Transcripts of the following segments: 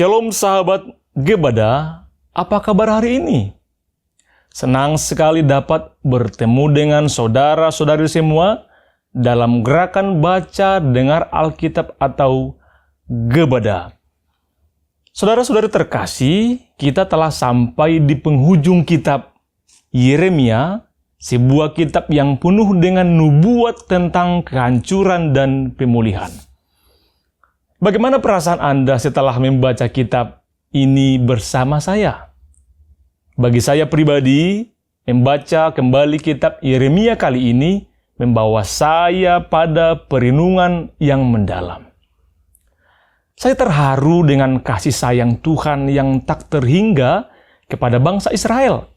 Shalom sahabat Gebada, apa kabar hari ini? Senang sekali dapat bertemu dengan saudara-saudari semua dalam gerakan baca dengar Alkitab atau Gebada. Saudara-saudari terkasih, kita telah sampai di penghujung kitab Yeremia, sebuah kitab yang penuh dengan nubuat tentang kehancuran dan pemulihan. Bagaimana perasaan Anda setelah membaca kitab ini bersama saya? Bagi saya pribadi, membaca kembali kitab Yeremia kali ini membawa saya pada perenungan yang mendalam. Saya terharu dengan kasih sayang Tuhan yang tak terhingga kepada bangsa Israel.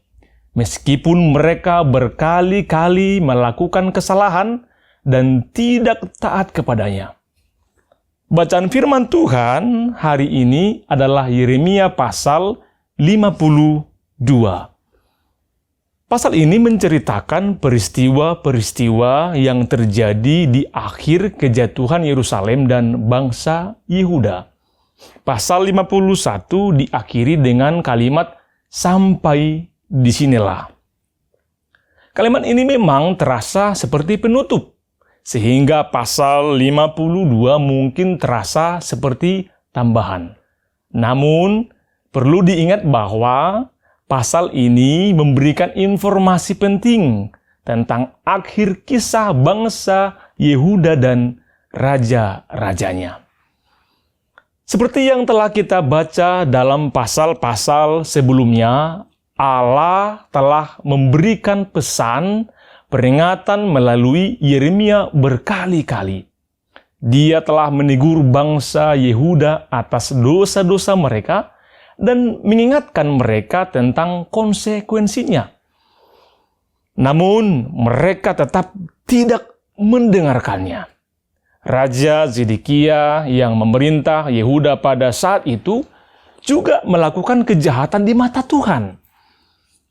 Meskipun mereka berkali-kali melakukan kesalahan dan tidak taat kepadanya. Bacaan firman Tuhan hari ini adalah Yeremia pasal 52. Pasal ini menceritakan peristiwa-peristiwa yang terjadi di akhir kejatuhan Yerusalem dan bangsa Yehuda. Pasal 51 diakhiri dengan kalimat "sampai disinilah". Kalimat ini memang terasa seperti penutup, sehingga pasal 52 mungkin terasa seperti tambahan. Namun, perlu diingat bahwa pasal ini memberikan informasi penting tentang akhir kisah bangsa Yehuda dan raja-rajanya. Seperti yang telah kita baca dalam pasal-pasal sebelumnya, Allah telah memberikan pesan peringatan melalui Yeremia berkali-kali. Dia telah menegur bangsa Yehuda atas dosa-dosa mereka dan mengingatkan mereka tentang konsekuensinya. Namun, mereka tetap tidak mendengarkannya. Raja Zedekia yang memerintah Yehuda pada saat itu juga melakukan kejahatan di mata Tuhan.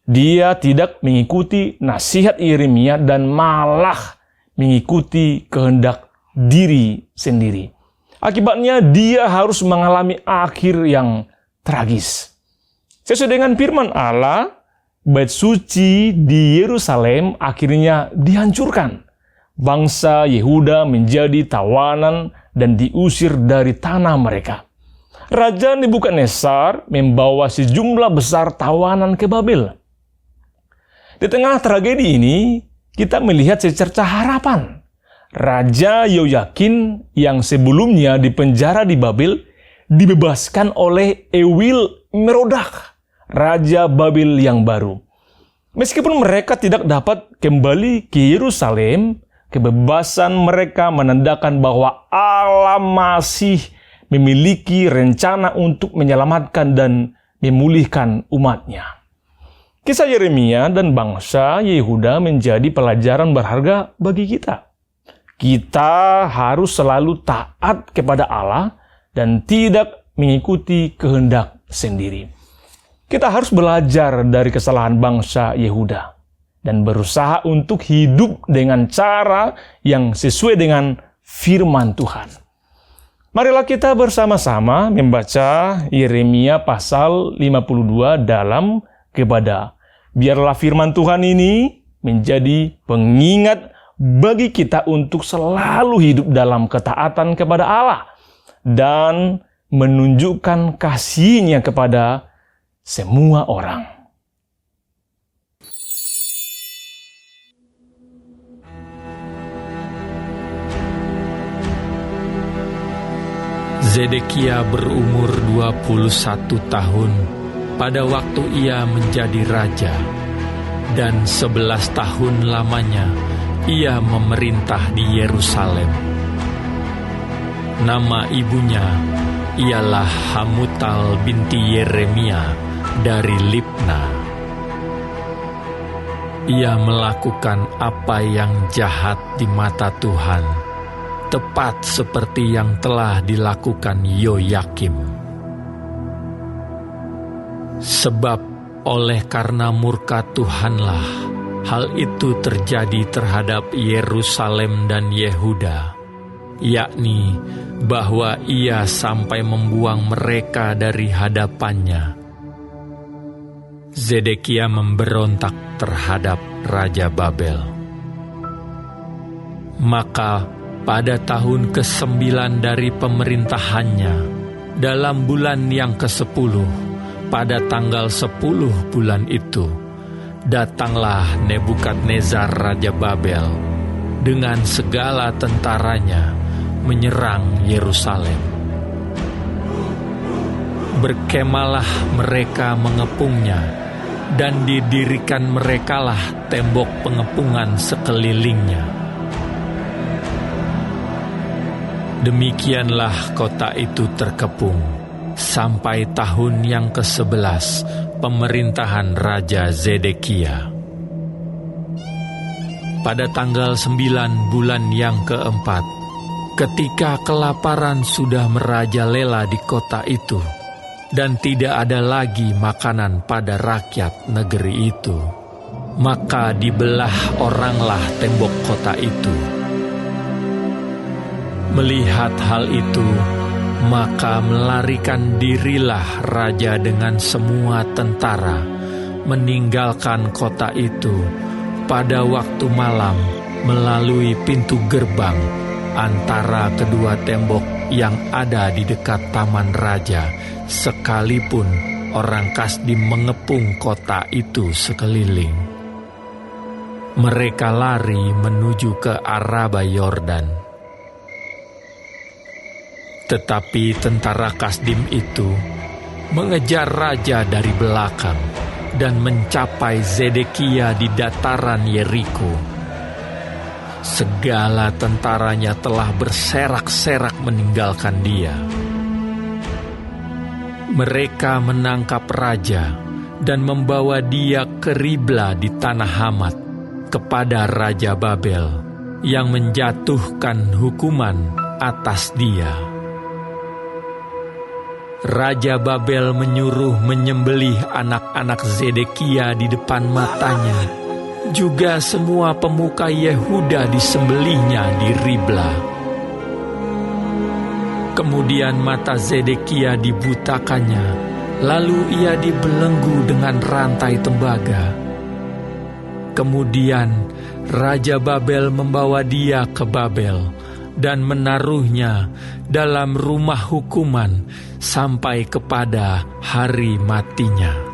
Dia tidak mengikuti nasihat Yeremia dan malah mengikuti kehendak diri sendiri. Akibatnya dia harus mengalami akhir yang tragis. Sesuai dengan firman Allah, bait suci di Yerusalem akhirnya dihancurkan. Bangsa Yehuda menjadi tawanan dan diusir dari tanah mereka. Raja Nebukadnezar membawa sejumlah besar tawanan ke Babel. Di tengah tragedi ini, kita melihat secercah harapan. Raja Yoyakin yang sebelumnya dipenjara di Babel, dibebaskan oleh Ewil Merodak, Raja Babel yang baru. Meskipun mereka tidak dapat kembali ke Yerusalem, kebebasan mereka menandakan bahwa Allah masih memiliki rencana untuk menyelamatkan dan memulihkan umatnya. Kisah Yeremia dan bangsa Yehuda menjadi pelajaran berharga bagi kita. Kita harus selalu taat kepada Allah dan tidak mengikuti kehendak sendiri. Kita harus belajar dari kesalahan bangsa Yehuda dan berusaha untuk hidup dengan cara yang sesuai dengan firman Tuhan. Marilah kita bersama-sama membaca Yeremia pasal 52 dalam Gebada. Biarlah firman Tuhan ini menjadi pengingat bagi kita untuk selalu hidup dalam ketaatan kepada Allah dan menunjukkan kasih-Nya kepada semua orang. Zedekia berumur 21 tahun pada waktu ia menjadi raja, dan 11 tahun lamanya ia memerintah di Yerusalem. Nama ibunya ialah Hamutal binti Yeremia dari Libna. Ia melakukan apa yang jahat di mata Tuhan, tepat seperti yang telah dilakukan Yoyakim. Sebab oleh karena murka Tuhanlah hal itu terjadi terhadap Yerusalem dan Yehuda, yakni bahwa ia sampai membuang mereka dari hadapannya. Zedekia memberontak terhadap Raja Babel. Maka pada tahun ke-9 dari pemerintahannya, dalam bulan yang ke-10, pada tanggal 10 bulan itu, datanglah Nebukadnezar Raja Babel dengan segala tentaranya menyerang Yerusalem. Berkemalah mereka mengepungnya, dan didirikan merekalah tembok pengepungan sekelilingnya. Demikianlah kota itu terkepung sampai tahun yang ke-11 pemerintahan Raja Zedekia. Pada tanggal 9 bulan yang ke-4, ketika kelaparan sudah merajalela di kota itu, dan tidak ada lagi makanan pada rakyat negeri itu, maka dibelah oranglah tembok kota itu. Melihat hal itu, maka melarikan dirilah raja dengan semua tentara, meninggalkan kota itu pada waktu malam melalui pintu gerbang antara kedua tembok yang ada di dekat taman raja, sekalipun orang Kasdim mengepung kota itu sekeliling. Mereka lari menuju ke Araba Yordan. Tetapi tentara Kasdim itu mengejar raja dari belakang dan mencapai Zedekia di dataran Yeriko. Segala tentaranya telah berserak-serak meninggalkan dia. Mereka menangkap raja dan membawa dia ke Ribla di tanah Hamat kepada Raja Babel yang menjatuhkan hukuman atas dia. Raja Babel menyuruh menyembelih anak-anak Zedekia di depan matanya. Juga semua pemuka Yehuda disembelihnya di Ribla. Kemudian mata Zedekia dibutakannya, lalu ia dibelenggu dengan rantai tembaga. Kemudian Raja Babel membawa dia ke Babel dan menaruhnya dalam rumah hukuman sampai kepada hari matinya.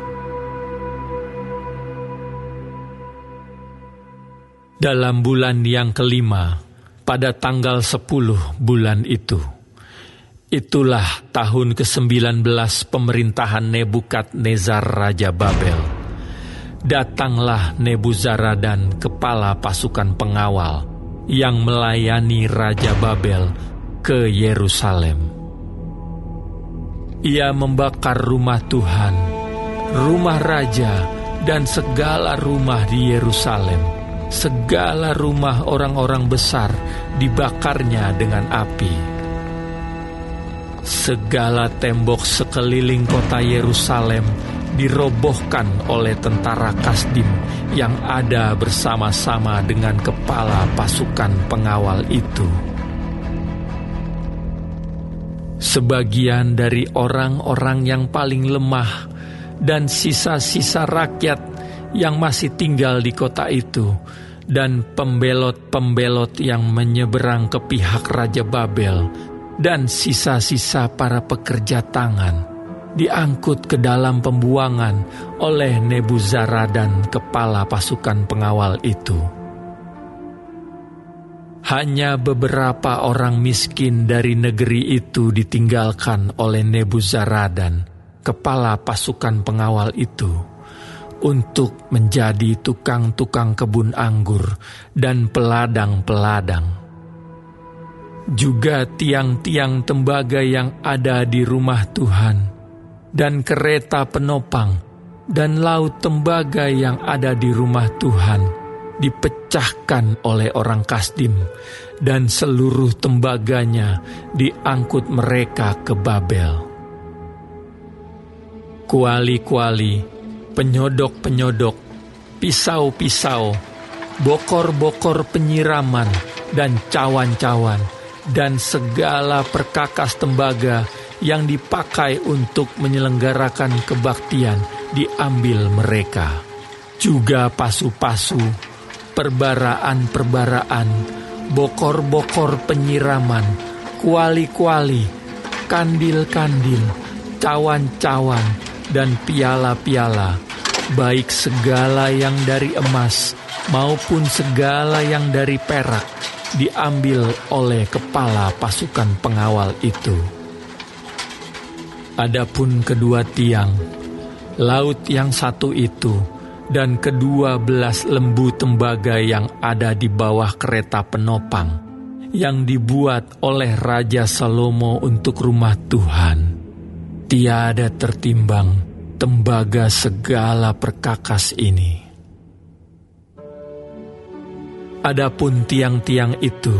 Dalam bulan yang ke-5, pada tanggal 10 bulan itu, itulah tahun ke-19 pemerintahan Nebukadnezar Raja Babel. Datanglah Nebuzaradan, kepala pasukan pengawal, yang melayani Raja Babel ke Yerusalem. Ia membakar rumah Tuhan, rumah raja, dan segala rumah di Yerusalem. Segala rumah orang-orang besar dibakarnya dengan api. Segala tembok sekeliling kota Yerusalem dirobohkan oleh tentara Kasdim yang ada bersama-sama dengan kepala pasukan pengawal itu. Sebagian dari orang-orang yang paling lemah dan sisa-sisa rakyat yang masih tinggal di kota itu, dan pembelot-pembelot yang menyeberang ke pihak Raja Babel, dan sisa-sisa para pekerja tangan, diangkut ke dalam pembuangan oleh Nebuzaradan, kepala pasukan pengawal itu. Hanya beberapa orang miskin dari negeri itu ditinggalkan oleh Nebuzaradan, kepala pasukan pengawal itu, untuk menjadi tukang-tukang kebun anggur dan peladang-peladang. Juga tiang-tiang tembaga yang ada di rumah Tuhan, dan kereta penopang, dan laut tembaga yang ada di rumah Tuhan, dipecahkan oleh orang Kasdim, dan seluruh tembaganya diangkut mereka ke Babel. Kuali-kuali, penyodok-penyodok, pisau-pisau, bokor-bokor penyiraman, dan cawan-cawan dan segala perkakas tembaga yang dipakai untuk menyelenggarakan kebaktian diambil mereka. Juga pasu-pasu, perbaraan-perbaraan, bokor-bokor penyiraman, kuali-kuali, kandil-kandil, cawan-cawan, dan piala-piala, baik segala yang dari emas maupun segala yang dari perak, diambil oleh kepala pasukan pengawal itu. Adapun kedua tiang, laut yang satu itu, dan ke-12 lembu tembaga yang ada di bawah kereta penopang, yang dibuat oleh Raja Salomo untuk rumah Tuhan, tiada tertimbang tembaga segala perkakas ini. Adapun tiang-tiang itu,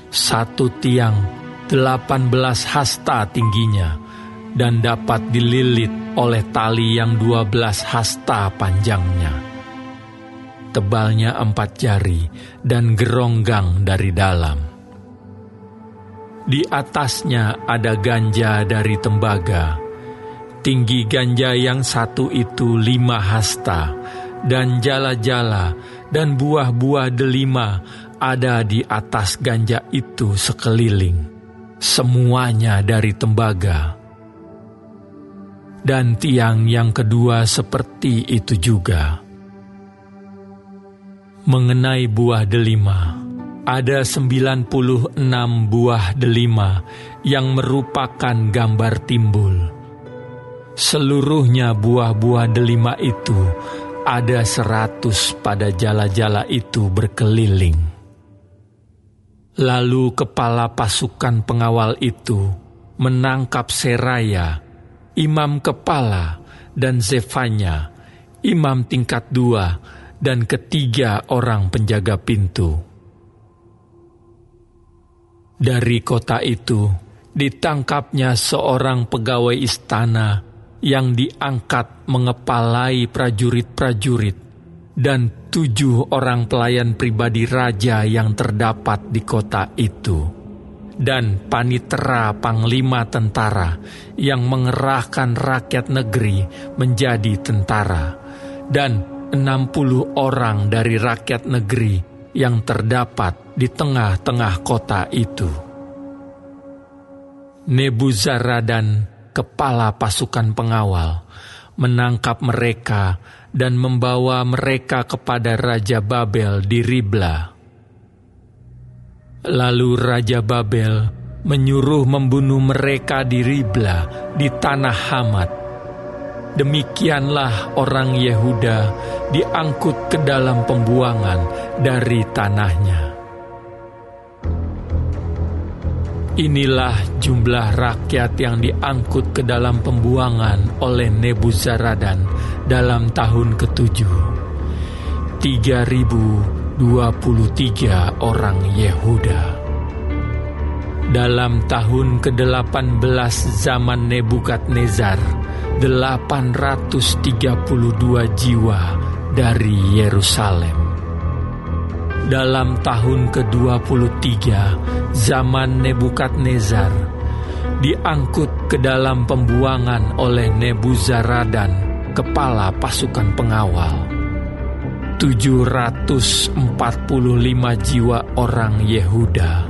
satu tiang 18 hasta tingginya, dan dapat dililit oleh tali yang 12 hasta panjangnya. Tebalnya 4 jari dan geronggang dari dalam. Di atasnya ada ganja dari tembaga. Tinggi ganja yang satu itu 5 hasta, dan jala-jala dan buah-buah delima ada di atas ganja itu sekeliling. Semuanya dari tembaga. Dan tiang yang kedua seperti itu juga. Mengenai buah delima, ada 96 buah delima yang merupakan gambar timbul. Seluruhnya buah-buah delima itu ada 100 pada jala-jala itu berkeliling. Lalu kepala pasukan pengawal itu menangkap Seraya, imam kepala, dan Zefanya, imam tingkat 2, dan ketiga orang penjaga pintu. Dari kota itu ditangkapnya seorang pegawai istana yang diangkat mengepalai prajurit-prajurit, dan 7 orang pelayan pribadi raja yang terdapat di kota itu, dan panitera panglima tentara yang mengerahkan rakyat negeri menjadi tentara, dan 60 orang dari rakyat negeri yang terdapat di tengah-tengah kota itu. Nebuzaradan, kepala pasukan pengawal, menangkap mereka dan membawa mereka kepada Raja Babel di Ribla. Lalu Raja Babel menyuruh membunuh mereka di Ribla di tanah Hamat. Demikianlah orang Yehuda diangkut ke dalam pembuangan dari tanahnya. Inilah jumlah rakyat yang diangkut ke dalam pembuangan oleh Nebuzaradan dalam tahun ke-7. 3.023 orang Yehuda. Dalam tahun ke-18 zaman Nebukadnezar, 832 jiwa dari Yerusalem. Dalam tahun ke-23 zaman Nebukadnezar, diangkut ke dalam pembuangan oleh Nebuzaradan, kepala pasukan pengawal, 745 jiwa orang Yehuda,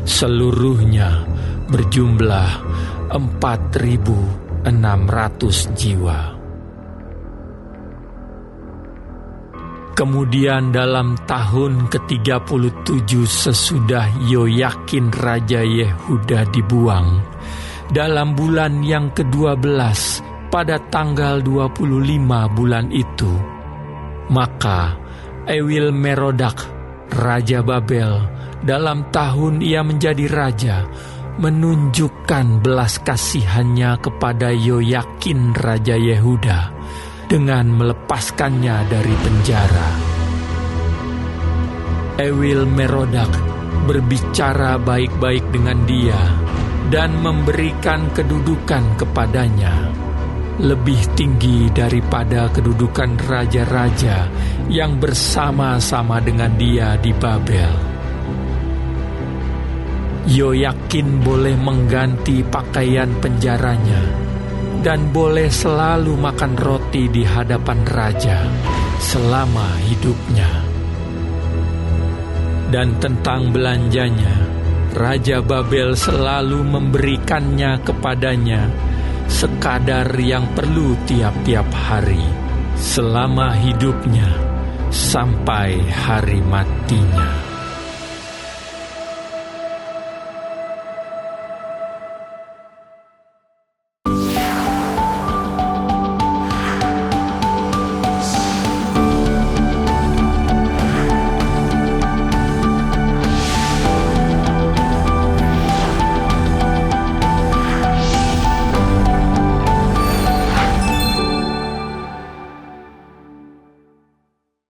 seluruhnya berjumlah 4.600 jiwa. Kemudian dalam tahun ke-37 sesudah Yoyakin Raja Yehuda dibuang, dalam bulan yang ke-12 pada tanggal 25 bulan itu, maka Ewil Merodak, Raja Babel, dalam tahun ia menjadi raja, menunjukkan belas kasihannya kepada Yoyakin Raja Yehuda dengan melepaskannya dari penjara. Ewil Merodak berbicara baik-baik dengan dia dan memberikan kedudukan kepadanya lebih tinggi daripada kedudukan raja-raja yang bersama-sama dengan dia di Babel. Yoyakin boleh mengganti pakaian penjaranya dan boleh selalu makan roti di hadapan raja selama hidupnya. Dan tentang belanjanya, Raja Babel selalu memberikannya kepadanya sekadar yang perlu tiap-tiap hari selama hidupnya sampai hari matinya.